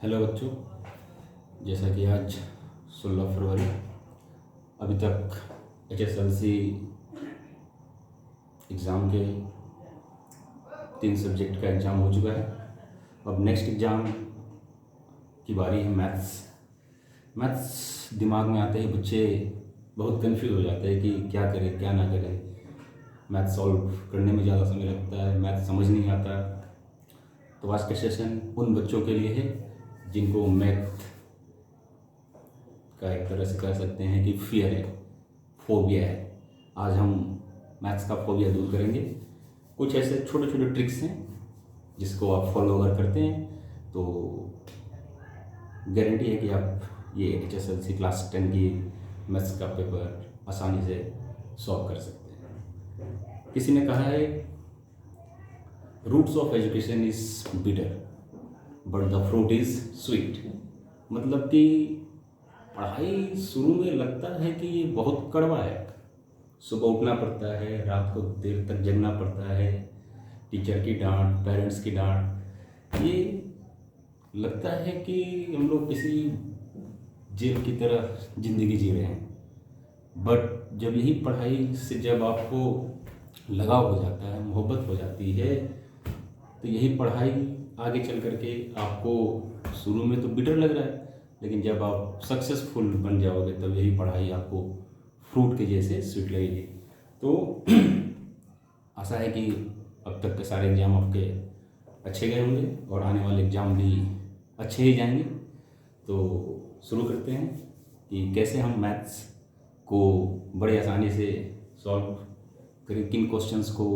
Hello बच्चों, जैसा कि आज 16 फरवरी, अभी तक HSLC एग्ज़ाम के 3 सब्जेक्ट का एग्ज़ाम हो चुका है। अब नेक्स्ट एग्ज़ाम की बारी है मैथ्स। दिमाग में आते ही बच्चे बहुत कंफ्यूज हो जाते हैं कि क्या करें क्या ना करें। मैथ सॉल्व करने में ज़्यादा समय लगता है, मैथ समझ नहीं आता। तो आज का सेशन उन बच्चों के लिए है जिनको मैथ का एक तरह से कह सकते हैं कि फियर है, फोबिया है। आज हम मैथ्स का फोबिया दूर करेंगे। कुछ ऐसे छोटे छोटे ट्रिक्स हैं जिसको आप फॉलो अगर करते हैं तो गारंटी है कि आप ये HSLC क्लास 10 की मैथ्स का पेपर आसानी से सॉल्व कर सकते हैं। किसी ने कहा है, roots of education is bitter but the fruit is sweet. मतलब कि पढ़ाई शुरू में लगता है कि ये बहुत कड़वा है। सुबह उठना पड़ता है, रात को देर तक जगना पड़ता है, टीचर की डांट, पेरेंट्स की डांट, ये लगता है कि हम लोग किसी जेल की तरह ज़िंदगी जी रहे हैं। बट जब यही पढ़ाई से जब आपको लगाव हो जाता है, मोहब्बत हो जाती है, तो यही पढ़ाई आगे चल करके आपको शुरू में तो बिटर लग रहा है, लेकिन जब आप सक्सेसफुल बन जाओगे तब यही पढ़ाई आपको फ्रूट के जैसे स्वीट लगेगी। तो आशा है कि अब तक के सारे एग्ज़ाम आपके अच्छे गए होंगे और आने वाले एग्ज़ाम भी अच्छे ही जाएंगे। तो शुरू करते हैं कि कैसे हम मैथ्स को बड़ी आसानी से सॉल्व करें। किन क्वेश्चंस को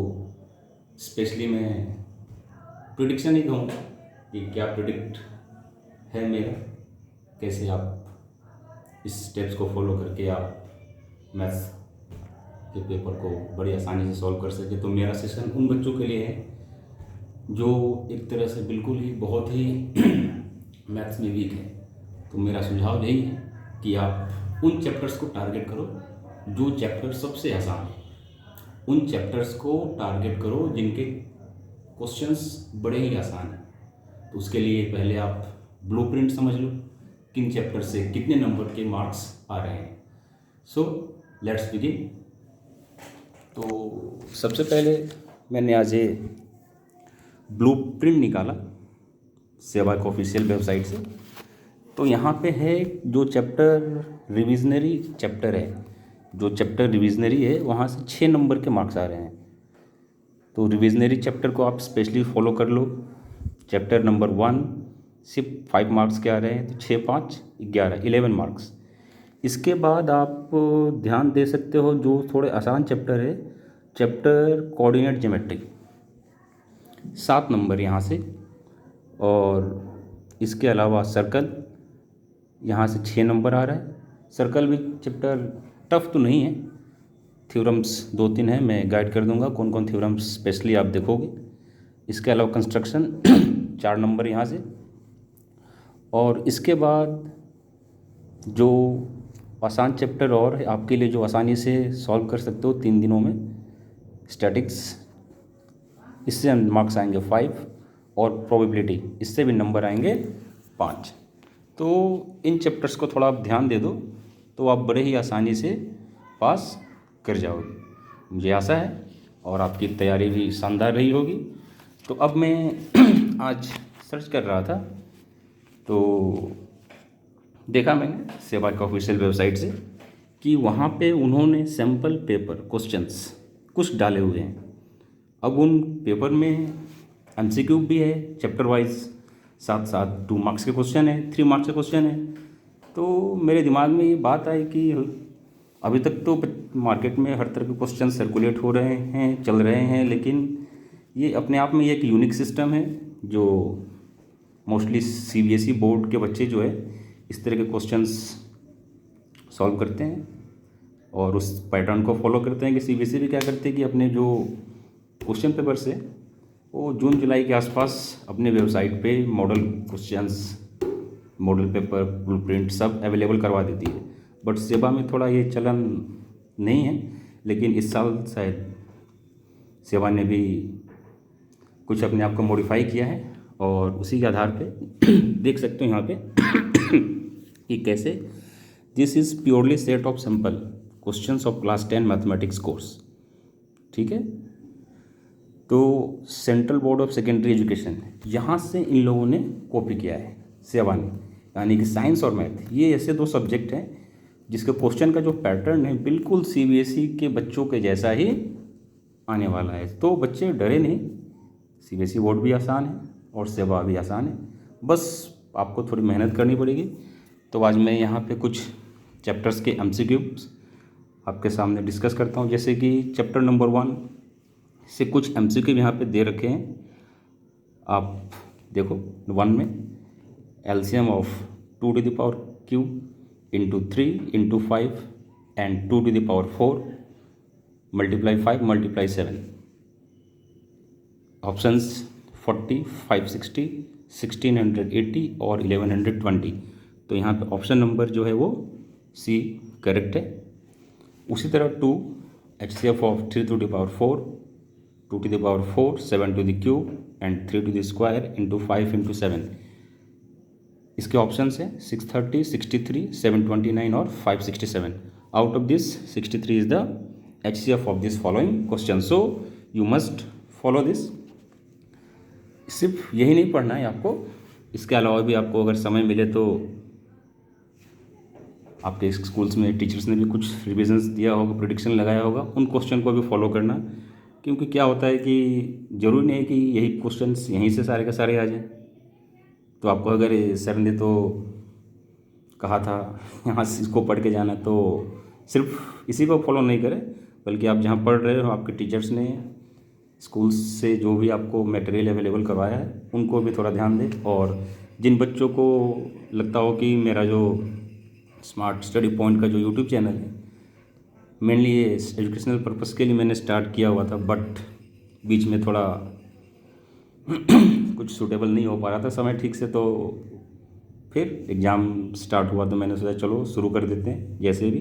स्पेशली मैं प्रिडिक्शन ही कहूँगा कि क्या प्रिडिक्ट है मेरा, कैसे आप इस स्टेप्स को फॉलो करके आप मैथ्स के पेपर को बड़ी आसानी से सॉल्व कर सके। तो मेरा सेशन उन बच्चों के लिए है जो एक तरह से बिल्कुल ही बहुत ही मैथ्स में वीक है। तो मेरा सुझाव यही है कि आप उन चैप्टर्स को टारगेट करो जो चैप्टर सबसे आसान है। उन चैप्टर्स को टारगेट करो जिनके क्वेश्चंस बड़े ही आसान हैं। तो उसके लिए पहले आप ब्लूप्रिंट समझ लो, किन चैप्टर से कितने नंबर के मार्क्स आ रहे हैं। So let's begin. तो सबसे पहले मैंने आज ये ब्लूप्रिंट निकाला सेवा के ऑफिशियल वेबसाइट से। तो यहाँ पे है जो चैप्टर रिविजनरी चैप्टर है, जो चैप्टर रिविजनरी है वहाँ से 6 नंबर के मार्क्स आ रहे हैं। तो रिविजनरी चैप्टर को आप स्पेशली फॉलो कर लो। चैप्टर नंबर 1 सिर्फ 5 मार्क्स के आ रहे हैं, तो 6 5 11 11 मार्क्स। इसके बाद आप ध्यान दे सकते हो जो थोड़े आसान चैप्टर है, चैप्टर कोऑर्डिनेट ज्योमेट्री, 7 नंबर यहाँ से। और इसके अलावा सर्कल, यहाँ से 6 नंबर आ रहा है। सर्कल भी चैप्टर टफ तो नहीं है, थ्योरम्स 2-3 हैं, मैं गाइड कर दूंगा कौन कौन थ्योरम्स स्पेशली आप देखोगे। इसके अलावा कंस्ट्रक्शन 4 नंबर यहाँ से। और इसके बाद जो आसान चैप्टर और है आपके लिए जो आसानी से सॉल्व कर सकते हो 3 दिनों में, स्टैटिक्स, इससे मार्क्स आएंगे 5, और प्रोबेबिलिटी, इससे भी नंबर आएंगे 5। तो इन चैप्टर्स को थोड़ा आप ध्यान दे दो तो आप बड़े ही आसानी से पास कर जाओगे, मुझे आशा है, और आपकी तैयारी भी शानदार रही होगी। तो अब मैं आज सर्च कर रहा था तो देखा मैंने सेवा के ऑफिशियल वेबसाइट से कि वहाँ पे उन्होंने सैम्पल पेपर क्वेश्चंस कुछ डाले हुए हैं। अब उन पेपर में MCQ भी है चैप्टर वाइज, साथ साथ 2 मार्क्स के क्वेश्चन है, 3 मार्क्स के क्वेश्चन है। तो मेरे दिमाग में ये बात आई कि अभी तक तो मार्केट में हर तरह के क्वेश्चन सर्कुलेट हो रहे हैं, चल रहे हैं, लेकिन ये अपने आप में एक यूनिक सिस्टम है जो मोस्टली CBSE बोर्ड के बच्चे जो है इस तरह के क्वेश्चंस सॉल्व करते हैं और उस पैटर्न को फॉलो करते हैं कि CBSE भी क्या करते हैं कि अपने जो क्वेश्चन पेपर से वो जून जुलाई के आसपास अपने वेबसाइट पे model questions, model paper, blueprint सब अवेलेबल करवा देती है। बट सेवा में थोड़ा ये चलन नहीं है, लेकिन इस साल शायद सेवा ने भी कुछ अपने आप को मॉडिफाई किया है और उसी के आधार पे देख सकते हो यहाँ पे कि कैसे this is purely set of simple questions of class 10 mathematics course. ठीक है, तो central board of secondary education यहाँ से इन लोगों ने कॉपी किया है सेवानी, यानी कि साइंस और मैथ, ये ऐसे दो सब्जेक्ट हैं जिसके क्वेश्चन का जो पैटर्न है बिल्कुल सीबीएसई के बच्चों के जैसा ही आने वाला है। तो बच्चे डरे नहीं, सीबीएसई बोर्ड भी आसान है और सेवा भी आसान है, बस आपको थोड़ी मेहनत करनी पड़ेगी। तो आज मैं यहाँ पे कुछ चैप्टर्स के एमसीक्यूज आपके सामने डिस्कस करता हूँ। जैसे कि चैप्टर नंबर 1 से कुछ एमसीक्यू यहाँ पे दे रखे हैं, आप देखो। 1 में LCM of 2 to the power q into 3 into 5 and 2 to the power 4 multiply 5 multiply 7। Options 40, 560, 1680 और 1120। तो यहाँ पे ऑप्शन नंबर जो है वो सी करेक्ट है। उसी तरह 2 HCF of 3 to the power 4, 2 to the power 4, 7 to the cube एंड 3 to the square into 5 into 7। इसके ऑप्शंस हैं 630, 63, 729 और 567। Out of this 63 is the HCF of this following question, so you must follow this. सिर्फ यही नहीं पढ़ना है आपको, इसके अलावा भी आपको अगर समय मिले तो आपके स्कूल्स में टीचर्स ने भी कुछ रिविजन्स दिया होगा, प्रेडिक्शन लगाया होगा, उन क्वेश्चन को भी फॉलो करना। क्योंकि क्या होता है कि ज़रूरी नहीं है कि यही क्वेश्चंस यहीं से सारे के सारे आ जाएं। तो आपको अगर सर ने तो कहा था यहाँ से इसको पढ़ के जाना, तो सिर्फ इसी को फॉलो नहीं करें, बल्कि आप जहाँ पढ़ रहे हो आपके टीचर्स ने स्कूल से जो भी आपको मटेरियल अवेलेबल करवाया है उनको भी थोड़ा ध्यान दें। और जिन बच्चों को लगता हो कि मेरा जो स्मार्ट स्टडी पॉइंट का जो यूट्यूब चैनल है मेनली ये एजुकेशनल पर्पस के लिए मैंने स्टार्ट किया हुआ था, बट बीच में थोड़ा कुछ सूटेबल नहीं हो पा रहा था समय ठीक से, तो फिर एग्ज़ाम स्टार्ट हुआ तो मैंने सोचा चलो शुरू कर देते हैं। जैसे भी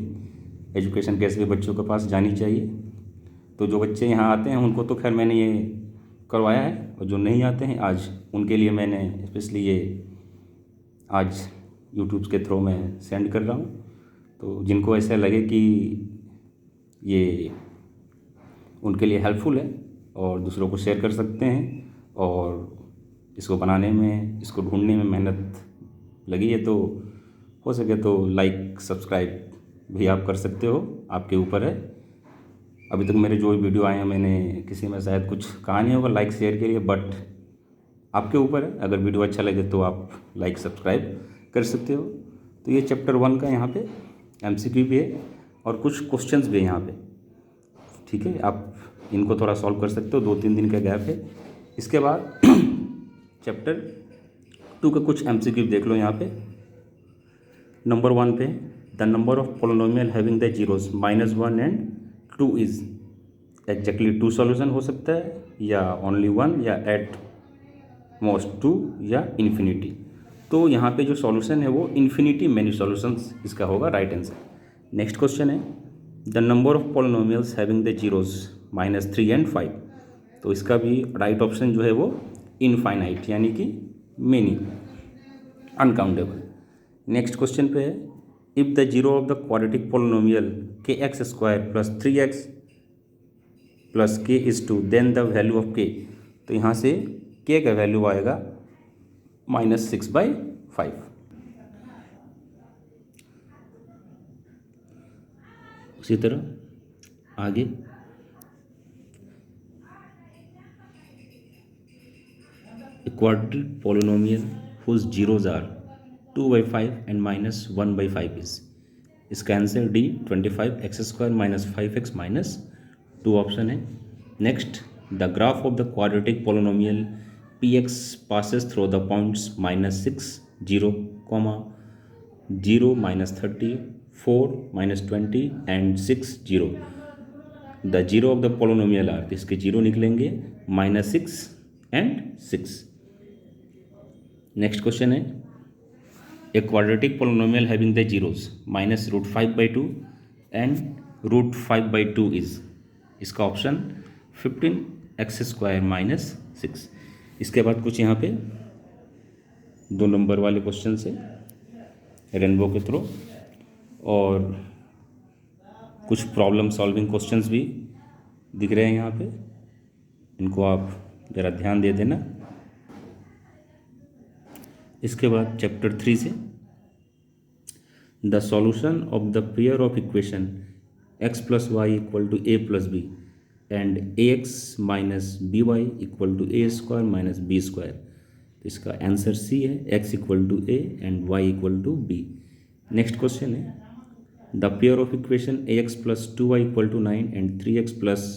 एजुकेशन कैसे भी बच्चों के पास जानी चाहिए, तो जो बच्चे यहाँ आते हैं उनको तो खैर मैंने ये करवाया है, और जो नहीं आते हैं आज उनके लिए मैंने स्पेशली ये आज यूट्यूब के थ्रू मैं सेंड कर रहा हूँ। तो जिनको ऐसा लगे कि ये उनके लिए हेल्पफुल है और दूसरों को शेयर कर सकते हैं, और इसको बनाने में, इसको ढूंढने में मेहनत लगी है, तो हो सके तो लाइक सब्सक्राइब भी आप कर सकते हो, आपके ऊपर है। अभी तक मेरे जो वीडियो आए हैं मैंने किसी में शायद कुछ कहा नहीं होगा लाइक शेयर के लिए, बट आपके ऊपर है। अगर वीडियो अच्छा लगे तो आप लाइक सब्सक्राइब कर सकते हो। तो ये चैप्टर 1 का यहाँ पे एमसीक्यू भी है और कुछ क्वेश्चंस भी है यहाँ पे, ठीक है। आप इनको थोड़ा सॉल्व कर सकते हो, 2-3 दिन का गैप है। इसके बाद चैप्टर 2 का कुछ एमसीक्यू देख लो यहाँ पे। नंबर 1 पे the number of polynomial having the zeros -1 and 2 is exactly 2 solution हो सकता है, या ओनली 1, या एट मोस्ट 2, या इन्फिनिटी। तो यहाँ पे जो सॉल्यूशन है वो इन्फिनिटी मैनी सॉल्यूशंस इसका होगा राइट आंसर। नेक्स्ट क्वेश्चन है the number of polynomials having the zeros -3 and 5। तो इसका भी राइट ऑप्शन जो है वो इनफाइनाइट, यानी कि मेनी, अनकाउंटेबल। नेक्स्ट क्वेश्चन पे है if the zero of the quadratic polynomial kx² + 3x + k is 2 then the value of k। तो यहाँ से k का वैल्यू आएगा -6/5। उसी तरह आगे a quadratic polynomial whose zeros are 2/5 and -1/5 is। इसका answer D 25x² - 5x - 2 option है। Next the graph of the quadratic polynomial px passes through the points -6, 0, 0, -30, 4, -20 and 6, 0। The zero of the polynomial are, इसके zero निकलेंगे -6 and 6। Next question है a quadratic polynomial having the zeros -√5/2 and √5/2 is. इसका option 15x² - 6। इसके बाद कुछ यहाँ पे 2 number वाले क्वेश्चन से रेनबो के थ्रू, और कुछ प्रॉब्लम सॉल्विंग क्वेश्चंस भी दिख रहे हैं यहाँ पे, इनको आप ज़रा ध्यान दे देना। इसके बाद चैप्टर 3 से the solution of the pair of equation x plus Y equal to a plus B and ax minus B Y equal to a square minus B square. तो इसका आंसर सी है, x equal to a and y equal to b। Next question है the pair of equation ax plus 2y equal to 9 and 3x plus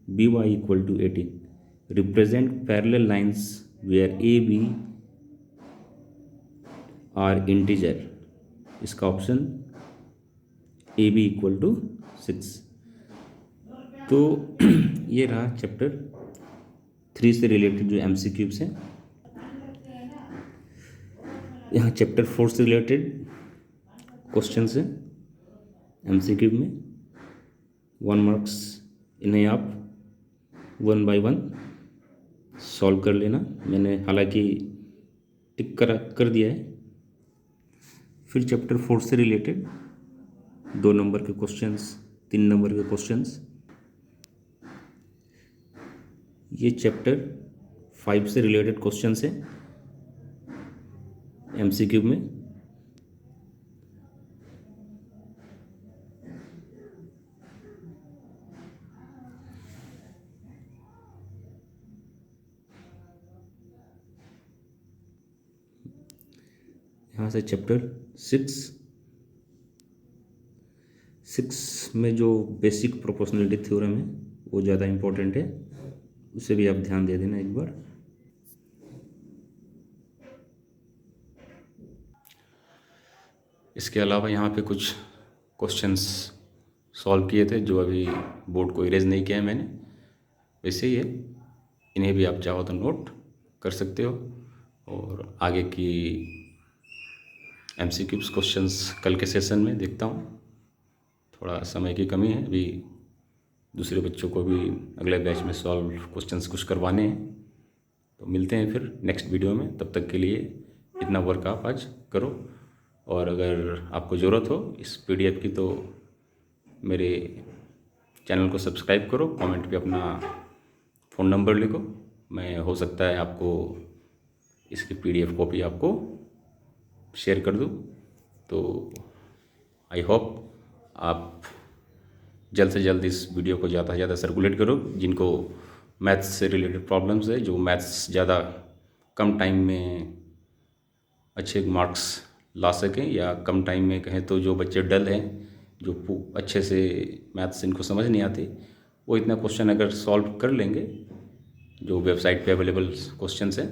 by equal to 18 represent parallel lines where a b are integer. इसका option A B equal to 6। तो ये रहा chapter 3 से related जो MCQs हैं। यहाँ chapter 4 से related questions हैं MCQ में, 1 मार्क्स। इन्हें आप 1 बाय 1 सॉल्व कर लेना। मैंने हालांकि टिक कर दिया है। फिर चैप्टर 4 से रिलेटेड 2 नंबर के क्वेश्चंस, 3 नंबर के क्वेश्चंस। ये चैप्टर 5 से रिलेटेड क्वेश्चंस हैं MCQ में। यहाँ से चैप्टर 6 में जो बेसिक प्रोपोर्शनलिटी थ्योरम है वो ज़्यादा इम्पोर्टेंट है, उसे भी आप ध्यान दे देना एक बार। इसके अलावा यहाँ पे कुछ क्वेश्चंस सॉल्व किए थे जो अभी बोर्ड को इरेज नहीं किया है मैंने, वैसे ही है। इन्हें भी आप चाहो तो नोट कर सकते हो। और आगे की MCQs क्वेश्चंस कल के सेशन में देखता हूँ। थोड़ा समय की कमी है, अभी दूसरे बच्चों को भी अगले बैच में सॉल्व क्वेश्चंस कुछ करवाने हैं। तो मिलते हैं फिर नेक्स्ट वीडियो में। तब तक के लिए इतना वर्क आप आज करो, और अगर आपको ज़रूरत हो इस PDF की तो मेरे चैनल को सब्सक्राइब करो, कमेंट पे अपना फ़ोन नंबर लिखो। मैं हो सकता है आपको इसकी PDF कॉपी आपको शेयर कर दूँ। तो आई होप आप जल्द से जल्द इस वीडियो को ज़्यादा से ज़्यादा सर्कुलेट करो। जिनको मैथ्स से रिलेटेड प्रॉब्लम्स है, जो मैथ्स ज़्यादा कम टाइम में अच्छे मार्क्स ला सकें, या कम टाइम में कहें तो जो बच्चे डल हैं, जो अच्छे से मैथ्स इनको समझ नहीं आती, वो इतना क्वेश्चन अगर सॉल्व कर लेंगे जो वेबसाइट पे अवेलेबल क्वेश्चंस हैं,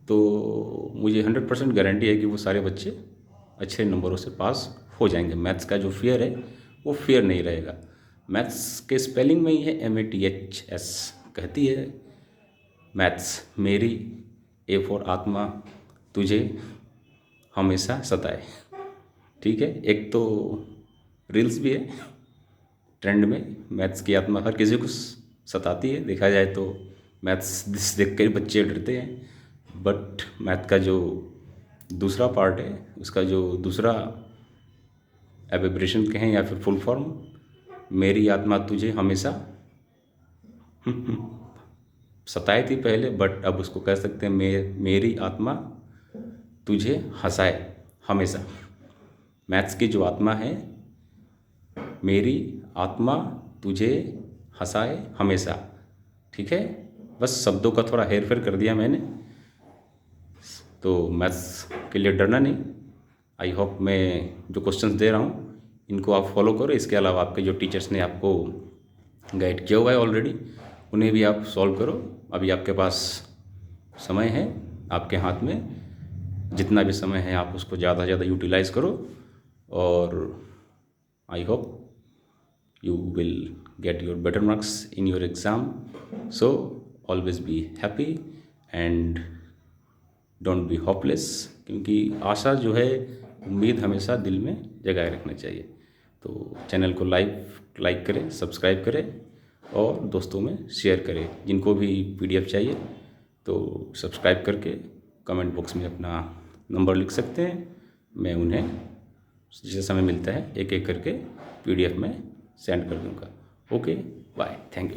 तो मुझे 100% गारंटी है कि वो सारे बच्चे अच्छे नंबरों से पास हो जाएंगे। मैथ्स का जो फियर है वो फियर नहीं रहेगा। मैथ्स के स्पेलिंग में ही है MATHS। कहती है मैथ्स मेरी, A फॉर आत्मा तुझे हमेशा सताए। ठीक है, एक तो रील्स भी है ट्रेंड में, मैथ्स की आत्मा हर किसी को सताती है। देखा जाए तो मैथ्स देख कर बच्चे डरते हैं, बट मैथ का जो दूसरा पार्ट है, उसका जो दूसरा एब्रिविएशन कहें या फिर फुल फॉर्म, मेरी आत्मा तुझे हमेशा सताए थी पहले, बट अब उसको कह सकते हैं मेरी आत्मा तुझे हंसाए हमेशा। मैथ्स की जो आत्मा है, मेरी आत्मा तुझे हंसाए हमेशा। ठीक है, बस शब्दों का थोड़ा हेर फेर कर दिया मैंने। तो मैथ्स के लिए डरना नहीं। आई होप मैं जो क्वेश्चंस दे रहा हूँ इनको आप फॉलो करो। इसके अलावा आपके जो टीचर्स ने आपको गाइड किया हुआ है ऑलरेडी, उन्हें भी आप सॉल्व करो। अभी आपके पास समय है, आपके हाथ में जितना भी समय है आप उसको ज़्यादा से ज़्यादा यूटिलाइज़ करो, और I hope you will get your better marks in your exam. So always be happy and don't be hopeless, क्योंकि आशा जो है, उम्मीद हमेशा दिल में जगाए रखना चाहिए। तो चैनल को लाइक करें, सब्सक्राइब करें और दोस्तों में शेयर करें। जिनको भी PDF चाहिए तो सब्सक्राइब करके कमेंट बॉक्स में अपना नंबर लिख सकते हैं, मैं उन्हें जिसे समय मिलता है एक एक करके PDF में सेंड कर दूँगा। Okay, bye, thank you.